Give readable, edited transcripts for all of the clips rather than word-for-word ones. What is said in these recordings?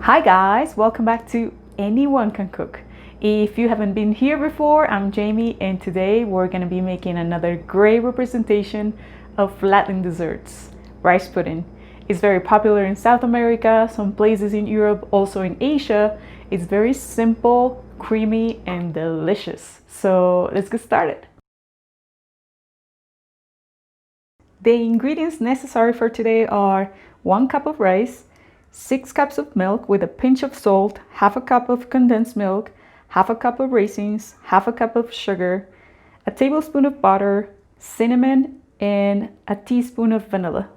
Hi guys, welcome back to Anyone Can Cook. If you haven't been here before, I'm Jamie and today we're going to be making another great representation of Latin desserts, rice pudding. It's very popular in South America, some places in Europe, also in Asia. It's very simple, creamy and delicious. So let's get started. The ingredients necessary for today are 1 cup of rice, 6 cups of milk with a pinch of salt, half a cup of condensed milk, half a cup of raisins, half a cup of sugar, a tablespoon of butter, cinnamon, and a teaspoon of vanilla.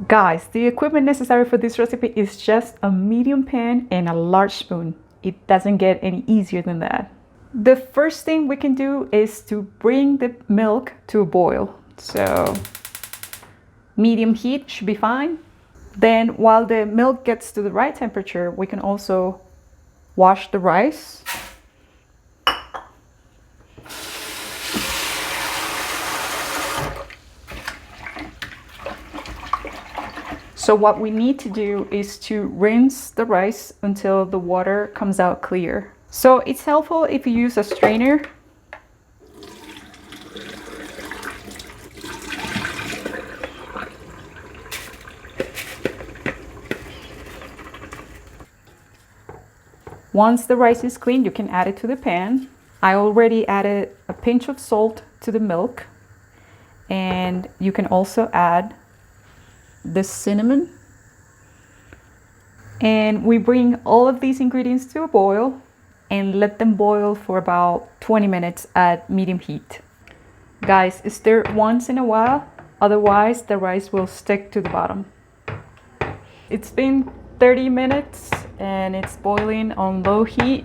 Guys, the equipment necessary for this recipe is just a medium pan and a large spoon. It doesn't get any easier than that. The first thing we can do is to bring the milk to a boil. So medium heat should be fine. Then while the milk gets to the right temperature, we can also wash the rice. So what we need to do is to rinse the rice until the water comes out clear. So it's helpful if you use a strainer. Once the rice is clean, you can add it to the pan. I already added a pinch of salt to the milk, and you can also add the cinnamon. And we bring all of these ingredients to a boil and let them boil for about 20 minutes at medium heat. Guys, stir once in a while, otherwise the rice will stick to the bottom. It's been 30 minutes and it's boiling on low heat.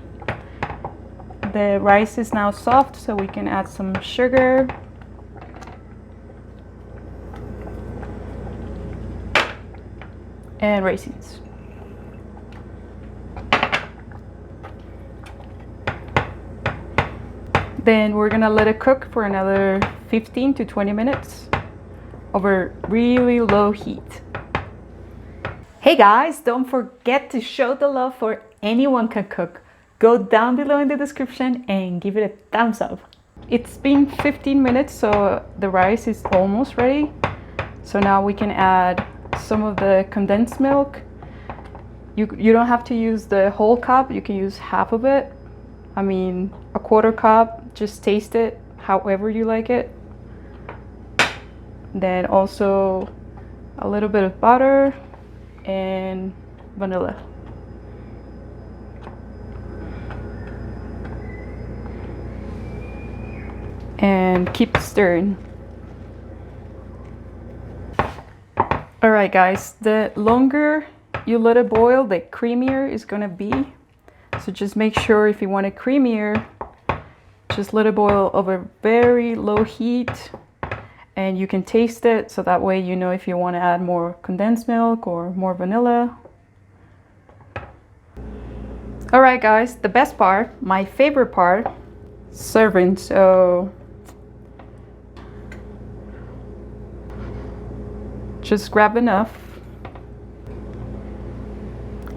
The rice is now soft, so we can add some sugar. And raisins. Then we're gonna let it cook for another 15 to 20 minutes over really low heat. Hey guys, don't forget to show the love for Anyone Can Cook. Go down below in the description and give it a thumbs up. It's been 15 minutes, so the rice is almost ready. So now we can add some of the condensed milk. You don't have to use the whole cup, you can use half of it. I mean, a quarter cup, just taste it however you like it. Then also a little bit of butter and vanilla. And keep stirring. Alright guys, the longer you let it boil, the creamier it's gonna be. So just make sure if you want it creamier, just let it boil over very low heat and you can taste it, so that way you know if you want to add more condensed milk or more vanilla. Alright guys, the best part, my favorite part, serving. So just grab enough.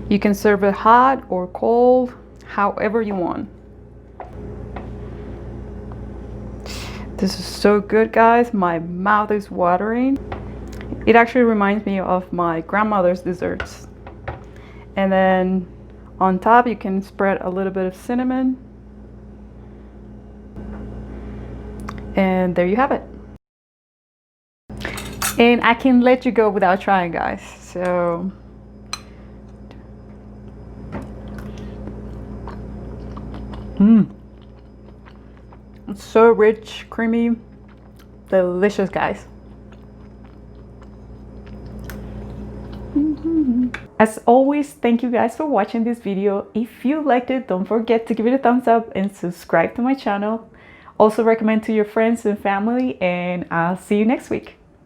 You can serve it hot or cold, however you want. This is so good guys, my mouth is watering. It actually reminds me of my grandmother's desserts. And then on top you can spread a little bit of cinnamon. And there you have it. And I can let you go without trying guys, so it's so rich, creamy, delicious guys. As always, thank you guys for watching this video. If you liked it, don't forget to give it a thumbs up and subscribe to my channel. Also recommend to your friends and family, and I'll see you next week.